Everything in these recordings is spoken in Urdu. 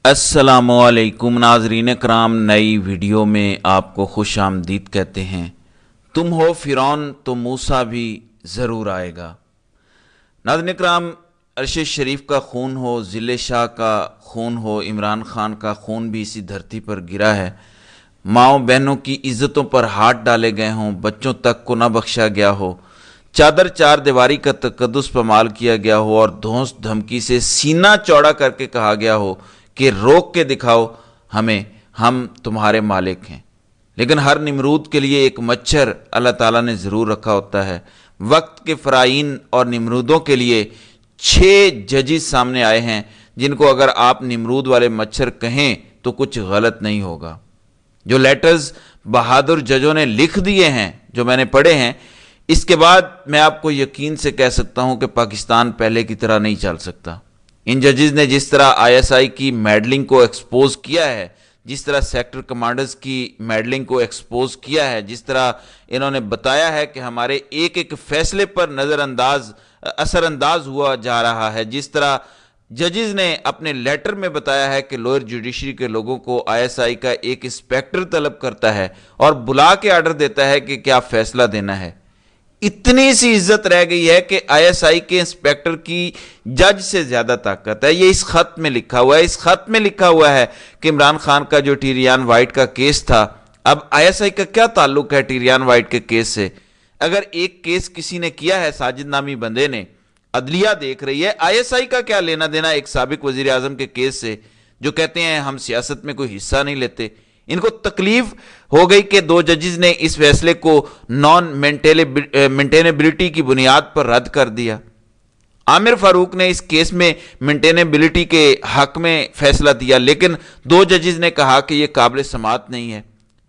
السلام علیکم ناظرین کرام، نئی ویڈیو میں آپ کو خوش آمدید کہتے ہیں۔ تم ہو فرعون تو موسیٰ بھی ضرور آئے گا۔ ناظرین کرام، عرش شریف کا خون ہو، ضلع شاہ کا خون ہو، عمران خان کا خون بھی اسی دھرتی پر گرا ہے۔ ماؤں بہنوں کی عزتوں پر ہاتھ ڈالے گئے ہوں، بچوں تک کو نہ بخشا گیا ہو، چادر چار دیواری کا تقدس پامال کیا گیا ہو اور دھونس دھمکی سے سینہ چوڑا کر کے کہا گیا ہو کہ روک کے دکھاؤ ہمیں، ہم تمہارے مالک ہیں۔ لیکن ہر نمرود کے لیے ایک مچھر اللہ تعالیٰ نے ضرور رکھا ہوتا ہے۔ وقت کے فرعین اور نمرودوں کے لیے 6 ججز سامنے آئے ہیں جن کو اگر آپ نمرود والے مچھر کہیں تو کچھ غلط نہیں ہوگا۔ جو لیٹرز بہادر ججوں نے لکھ دیے ہیں، جو میں نے پڑھے ہیں، اس کے بعد میں آپ کو یقین سے کہہ سکتا ہوں کہ پاکستان پہلے کی طرح نہیں چل سکتا۔ ان ججز نے جس طرح ISI کی میڈلنگ کو ایکسپوز کیا ہے، جس طرح سیکٹر کمانڈرز کی میڈلنگ کو ایکسپوز کیا ہے، جس طرح انہوں نے بتایا ہے کہ ہمارے ایک ایک فیصلے پر اثر انداز ہوا جا رہا ہے، جس طرح ججز نے اپنے لیٹر میں بتایا ہے کہ لوئر جوڈیشری کے لوگوں کو ISI کا ایک انسپیکٹر طلب کرتا ہے اور بلا کے آرڈر دیتا ہے کہ کیا فیصلہ دینا ہے۔ اتنی سی عزت رہ گئی ہے کہ ISI کے انسپیکٹر کی جج سے زیادہ طاقت ہے۔ یہ اس خط میں لکھا ہوا ہے۔ اس خط میں لکھا ہوا ہے کہ عمران خان کا جو ٹیریان وائٹ کا کیس تھا، اب ISI کا کیا تعلق ہے ٹیریان وائٹ کے کیس سے؟ اگر ایک کیس کسی نے کیا ہے، ساجد نامی بندے نے، عدلیہ دیکھ رہی ہے، ISI کا کیا لینا دینا ایک سابق وزیر اعظم کے کیس سے، جو کہتے ہیں ہم سیاست میں کوئی حصہ نہیں لیتے؟ ان کو تکلیف ہو گئی کہ 2 ججز نے اس فیصلے کو نان مینٹینیبلٹی کی بنیاد پر رد کر دیا۔ عامر فاروق نے اس کیس میں مینٹینیبلٹی کے حق میں فیصلہ دیا، لیکن 2 ججز نے کہا کہ یہ قابل سماعت نہیں ہے۔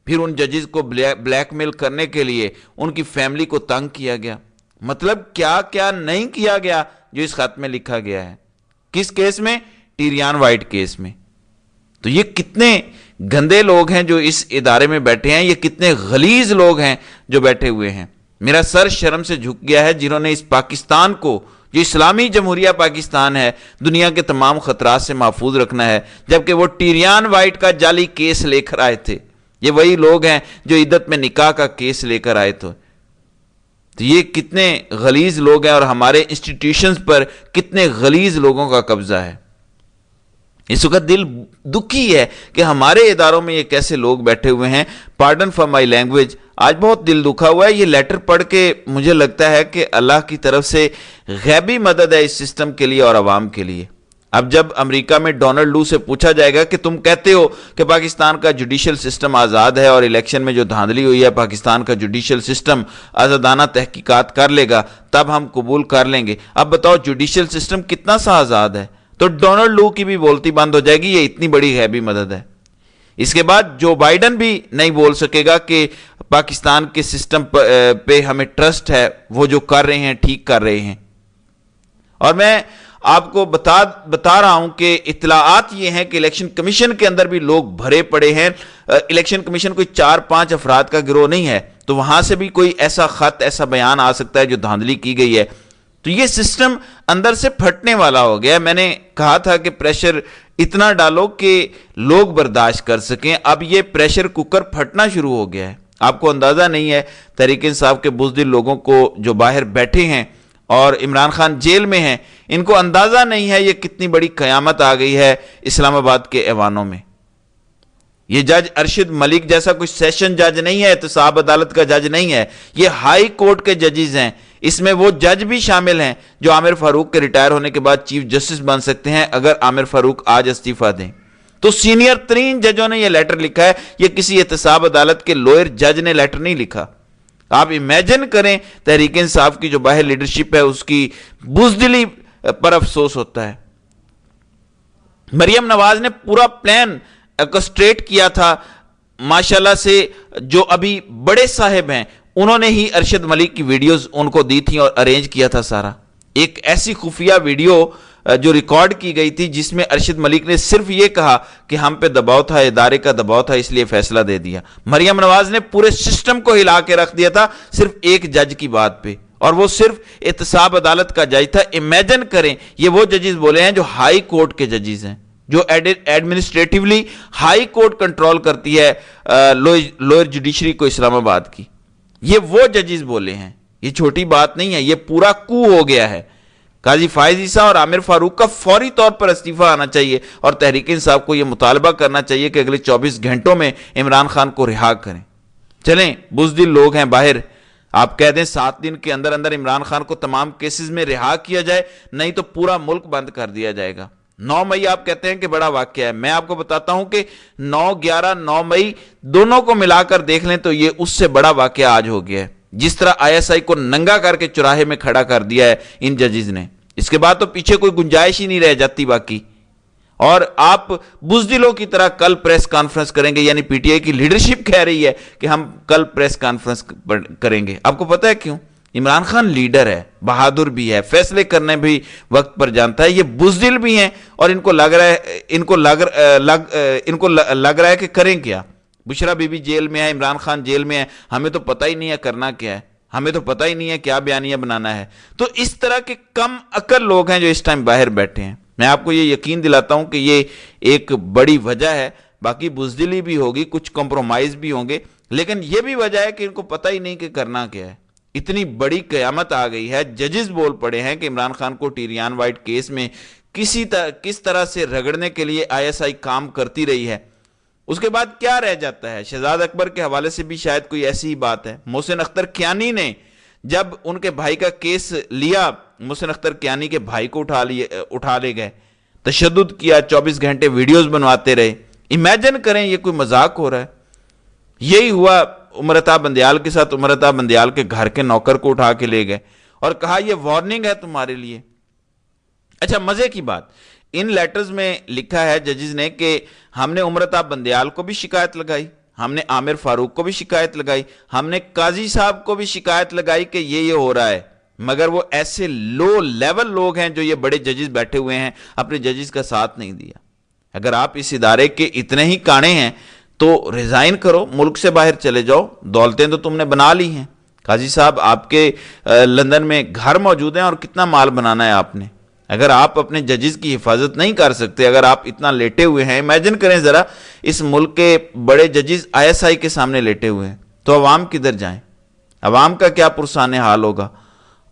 پھر ان ججز کو بلیک میل کرنے کے لیے ان کی فیملی کو تنگ کیا گیا۔ مطلب کیا کیا نہیں کیا گیا جو اس خط میں لکھا گیا ہے۔ کس کیس میں؟ ٹیریان وائٹ کیس میں۔ تو یہ کتنے گندے لوگ ہیں جو اس ادارے میں بیٹھے ہیں، یہ کتنے غلیظ لوگ ہیں جو بیٹھے ہوئے ہیں۔ میرا سر شرم سے جھک گیا ہے جنہوں نے اس پاکستان کو، جو اسلامی جمہوریہ پاکستان ہے، دنیا کے تمام خطرات سے محفوظ رکھنا ہے، جبکہ وہ ٹیریان وائٹ کا جعلی کیس لے کر آئے تھے۔ یہ وہی لوگ ہیں جو عدت میں نکاح کا کیس لے کر آئے تھے۔ تو یہ کتنے غلیظ لوگ ہیں اور ہمارے انسٹیٹیوشنز پر کتنے غلیظ لوگوں کا قبضہ ہے۔ اس وقت دل دکھی ہے کہ ہمارے اداروں میں یہ کیسے لوگ بیٹھے ہوئے ہیں۔ پارڈن فار مائی لینگویج، آج بہت دل دکھا ہوا ہے۔ یہ لیٹر پڑھ کے مجھے لگتا ہے کہ اللہ کی طرف سے غیبی مدد ہے اس سسٹم کے لیے اور عوام کے لیے۔ اب جب امریکہ میں ڈونلڈ لو سے پوچھا جائے گا کہ تم کہتے ہو کہ پاکستان کا جوڈیشل سسٹم آزاد ہے اور الیکشن میں جو دھاندلی ہوئی ہے پاکستان کا جوڈیشل سسٹم آزادانہ تحقیقات کر لے گا، تب ہم قبول کر لیں گے۔ اب بتاؤ جوڈیشل سسٹم کتنا سا آزاد ہے؟ تو ڈونلڈ لو کی بھی بولتی بند ہو جائے گی۔ یہ اتنی بڑی غیبی مدد ہے۔ اس کے بعد جو بائیڈن بھی نہیں بول سکے گا کہ پاکستان کے سسٹم پہ ہمیں ٹرسٹ ہے، وہ جو کر رہے ہیں ٹھیک کر رہے ہیں۔ اور میں آپ کو بتا رہا ہوں کہ اطلاعات یہ ہیں کہ الیکشن کمیشن کے اندر بھی لوگ بھرے پڑے ہیں۔ الیکشن کمیشن کوئی 4-5 افراد کا گروہ نہیں ہے، تو وہاں سے بھی کوئی ایسا خط، ایسا بیان آ سکتا ہے جو دھاندلی کی گئی ہے۔ تو یہ سسٹم اندر سے پھٹنے والا ہو گیا۔ میں نے کہا تھا کہ پریشر اتنا ڈالو کہ لوگ برداشت کر سکیں۔ اب یہ پریشر کوکر پھٹنا شروع ہو گیا ہے۔ آپ کو اندازہ نہیں ہے تحریک انصاف کے بزدل لوگوں کو جو باہر بیٹھے ہیں اور عمران خان جیل میں ہیں، ان کو اندازہ نہیں ہے یہ کتنی بڑی قیامت آ گئی ہے اسلام آباد کے ایوانوں میں۔ یہ جج ارشد ملک جیسا کوئی سیشن جج نہیں ہے، احتساب عدالت کا جج نہیں ہے، یہ ہائی کورٹ کے ججز ہیں۔ اس میں وہ جج بھی شامل ہیں جو عامر فاروق کے ریٹائر ہونے کے بعد چیف جسٹس بن سکتے ہیں اگر عامر فاروق آج استعفیٰ دیں۔ تو سینئر ترین ججوں نے یہ لیٹر لکھا ہے، یہ کسی احتساب عدالت کے لوئر جج نے لیٹر نہیں لکھا۔ آپ امیجن کریں تحریک انصاف کی جو باہر لیڈرشپ ہے اس کی بزدلی پر افسوس ہوتا ہے۔ مریم نواز نے پورا پلان ایکسٹریٹ کیا تھا ماشاءاللہ سے، جو ابھی بڑے صاحب ہیں انہوں نے ہی ارشد ملک کی ویڈیوز ان کو دی تھیں اور ارینج کیا تھا سارا۔ ایک ایسی خفیہ ویڈیو جو ریکارڈ کی گئی تھی جس میں ارشد ملک نے صرف یہ کہا کہ ہم پہ دباؤ تھا، ادارے کا دباؤ تھا، اس لیے فیصلہ دے دیا۔ مریم نواز نے پورے سسٹم کو ہلا کے رکھ دیا تھا صرف ایک جج کی بات پہ، اور وہ صرف احتساب عدالت کا جج تھا۔ امیجن کریں، یہ وہ ججز بولے ہیں جو ہائی کورٹ کے ججز ہیں، جو ایڈمنسٹریٹیولی ہائی کورٹ کنٹرول کرتی ہے لوئر جوڈیشری کو اسلام آباد کی. یہ وہ ججز بولے ہیں, یہ چھوٹی بات نہیں ہے, یہ پورا کو ہو گیا ہے. قاضی فائز عیسیٰ اور عامر فاروق کا فوری طور پر استعفیٰ آنا چاہیے اور تحریک انصاف کو یہ مطالبہ کرنا چاہیے کہ اگلے 24 گھنٹوں میں عمران خان کو رہا کریں. چلیں, بزدل لوگ ہیں باہر, آپ کہہ دیں 7 دن کے اندر اندر عمران خان کو تمام کیسز میں رہا کیا جائے, نہیں تو پورا ملک بند کر دیا جائے گا. 9 مئی آپ کہتے ہیں کہ بڑا واقعہ ہے, میں آپ کو بتاتا ہوں کہ 9 مئی دونوں کو ملا کر دیکھ لیں تو یہ اس سے بڑا واقعہ آج ہو گیا ہے. جس طرح ISI کو ننگا کر کے چوراہے میں کھڑا کر دیا ہے ان ججز نے, اس کے بعد تو پیچھے کوئی گنجائش ہی نہیں رہ جاتی باقی. اور آپ بزدلوں کی طرح کل پریس کانفرنس کریں گے, یعنی PTI کی لیڈرشپ کہہ رہی ہے کہ ہم کل پریس کانفرنس کریں گے. آپ کو پتہ ہے کیوں؟ عمران خان لیڈر ہے, بہادر بھی ہے, فیصلے کرنے بھی وقت پر جانتا ہے. یہ بزدل بھی ہیں اور ان کو لگ رہا ہے کہ کریں کیا. بشرا بی بی جیل میں ہے, عمران خان جیل میں ہے, ہمیں تو پتہ ہی نہیں ہے کرنا کیا ہے, ہمیں تو پتہ ہی نہیں ہے کیا بیانیہ بنانا ہے. تو اس طرح کے کم عقل لوگ ہیں جو اس ٹائم باہر بیٹھے ہیں. میں آپ کو یہ یقین دلاتا ہوں کہ یہ ایک بڑی وجہ ہے. باقی بزدلی بھی ہوگی, کچھ کمپرومائز بھی ہوں گے, لیکن یہ بھی وجہ ہے کہ ان کو پتہ ہی نہیں کہ کرنا کیا ہے. اتنی بڑی قیامت آ گئی ہے, ججز بول پڑے ہیں کہ عمران خان کو ٹیریان وائٹ کیس میں کس طرح سے رگڑنے کے لیے ISI کام کرتی رہی ہے. اس کے بعد کیا رہ جاتا ہے؟ شہزاد اکبر کے حوالے سے بھی شاید کوئی ایسی ہی بات ہے. محسن اختر کیانی نے جب ان کے بھائی کا کیس لیا, محسن اختر کیانی کے بھائی کو اٹھا لے گئے, تشدد کیا, 24 گھنٹے ویڈیوز بنواتے رہے. امیجن کریں یہ کوئی مذاق ہو رہا ہے. یہی ہوا عمر عطا بندیال کے ساتھ. عمر عطا بندیال کے گھر کے نوکر کو اٹھا کے لے گئے اور کہا یہ وارننگ ہے تمہارے لیے. اچھا, مزے کی بات, ان لیٹرز میں لکھا ہے ججز نے کہ ہم نے عمر عطا بندیال کو بھی شکایت لگائی, ہم نے عامر فاروق کو بھی شکایت لگائی, ہم نے قاضی صاحب کو بھی شکایت لگائی کہ یہ ہو رہا ہے, مگر وہ ایسے لو لیول لوگ ہیں جو یہ بڑے ججز بیٹھے ہوئے ہیں, اپنے ججز کا ساتھ نہیں دیا. اگر آپ اس ادارے کے اتنے ہی کانے ہیں تو ریزائن کرو, ملک سے باہر چلے جاؤ, دولتیں تو تم نے بنا لی ہیں. قاضی صاحب آپ کے لندن میں گھر موجود ہیں اور کتنا مال بنانا ہے آپ نے. اگر آپ اپنے ججز کی حفاظت نہیں کر سکتے, اگر آپ اتنا لیٹے ہوئے ہیں, امیجن کریں ذرا اس ملک کے بڑے ججز ISI کے سامنے لیٹے ہوئے ہیں, تو عوام کدھر جائیں؟ عوام کا کیا پرسان حال ہوگا؟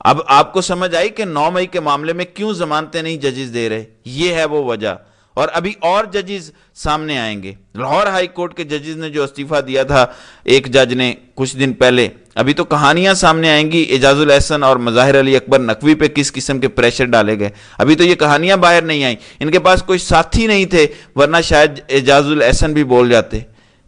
اب آپ کو سمجھ آئی کہ 9 مئی کے معاملے میں کیوں ضمانتیں نہیں ججز دے رہے. یہ ہے وہ وجہ. اور ابھی اور ججز سامنے آئیں گے. لاہور ہائی کورٹ کے ججز نے جو استعفیٰ دیا تھا ایک جج نے کچھ دن پہلے, ابھی تو کہانیاں سامنے آئیں گی. اعجاز الاحسن اور مظاہر علی اکبر نقوی پہ کس قسم کے پریشر ڈالے گئے, ابھی تو یہ کہانیاں باہر نہیں آئیں. ان کے پاس کوئی ساتھی نہیں تھے, ورنہ شاید اعجاز الاحسن بھی بول جاتے.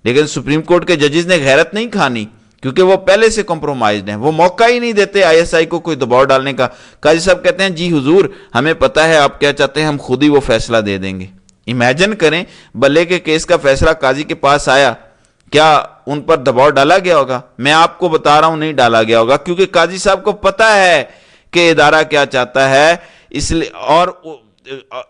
لیکن سپریم کورٹ کے ججز نے غیرت نہیں کھانی, کیونکہ وہ پہلے سے کمپرومائزڈ ہیں. وہ موقع ہی نہیں دیتے ISI کو کوئی دباؤ ڈالنے کا. قاضی صاحب کہتے ہیں جی حضور ہمیں پتہ ہے آپ کیا چاہتے ہیں, ہم خود ہی وہ فیصلہ دے دیں گے. امیجن کریں بلے کے کیس کا فیصلہ قاضی کے پاس آیا, کیا ان پر دباؤ ڈالا گیا ہوگا؟ میں آپ کو بتا رہا ہوں نہیں ڈالا گیا ہوگا, کیونکہ قاضی صاحب کو پتہ ہے کہ ادارہ کیا چاہتا ہے. اس لیے, اور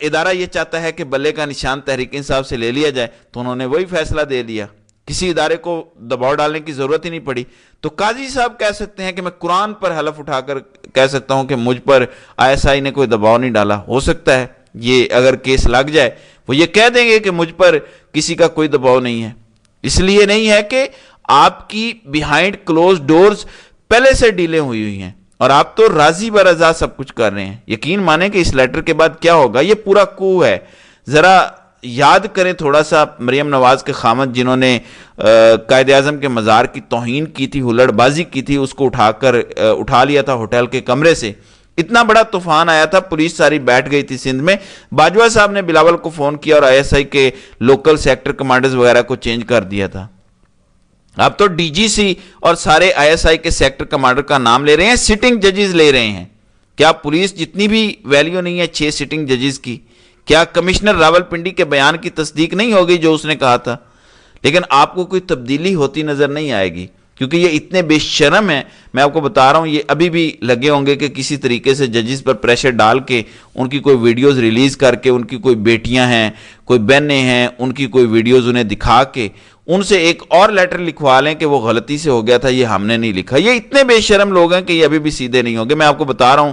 ادارہ یہ چاہتا ہے کہ بلے کا نشان تحریک انصاف سے لے لیا جائے, تو انہوں نے وہی فیصلہ دے دیا. کسی ادارے کو دباؤ ڈالنے کی ضرورت ہی نہیں پڑی. تو قاضی صاحب کہہ سکتے ہیں کہ میں قرآن پر حلف اٹھا کر کہہ سکتا ہوں کہ مجھ پر ISI نے کوئی دباؤ نہیں ڈالا. ہو سکتا ہے یہ اگر کیس لگ جائے وہ یہ کہہ دیں گے کہ مجھ پر کسی کا کوئی دباؤ نہیں ہے. اس لیے نہیں ہے کہ آپ کی بیہائنڈ کلوز ڈورز پہلے سے ڈیلیں ہوئی ہیں اور آپ تو راضی برضا سب کچھ کر رہے ہیں. یقین مانیں کہ اس لیٹر کے بعد کیا ہوگا, یہ پورا کو ہے. ذرا یاد کریں تھوڑا سا مریم نواز کے خامد جنہوں نے قائد اعظم کے مزار کی توہین کی تھی, ہلڑ بازی کی تھی, اس کو اٹھا لیا تھا ہوٹل کے کمرے سے. اتنا بڑا طوفان آیا تھا, پولیس ساری بیٹھ گئی تھی سندھ میں. باجوہ صاحب نے بلاول کو فون کیا اور ISI کے لوکل سیکٹر کمانڈرز وغیرہ کو چینج کر دیا تھا. اب تو DGC اور سارے ISI کے سیکٹر کمانڈر کا نام لے رہے ہیں, سٹنگ ججز لے رہے ہیں. کیا پولیس جتنی بھی ویلیو نہیں ہے 6 سٹنگ ججز کی؟ کیا کمشنر راول پنڈی کے بیان کی تصدیق نہیں ہوگی جو اس نے کہا تھا؟ لیکن آپ کو کوئی تبدیلی ہوتی نظر نہیں آئے گی, کیونکہ یہ اتنے بے شرم ہیں. میں آپ کو بتا رہا ہوں یہ ابھی بھی لگے ہوں گے کہ کسی طریقے سے ججز پر پریشر ڈال کے ان کی کوئی ویڈیوز ریلیز کر کے, ان کی کوئی بیٹیاں ہیں, کوئی بہنیں ہیں, ان کی کوئی ویڈیوز انہیں دکھا کے ان سے ایک اور لیٹر لکھوا لیں کہ وہ غلطی سے ہو گیا تھا, یہ ہم نے نہیں لکھا. یہ اتنے بے شرم لوگ ہیں کہ یہ ابھی بھی سیدھے نہیں ہوں گے. میں آپ کو بتا رہا ہوں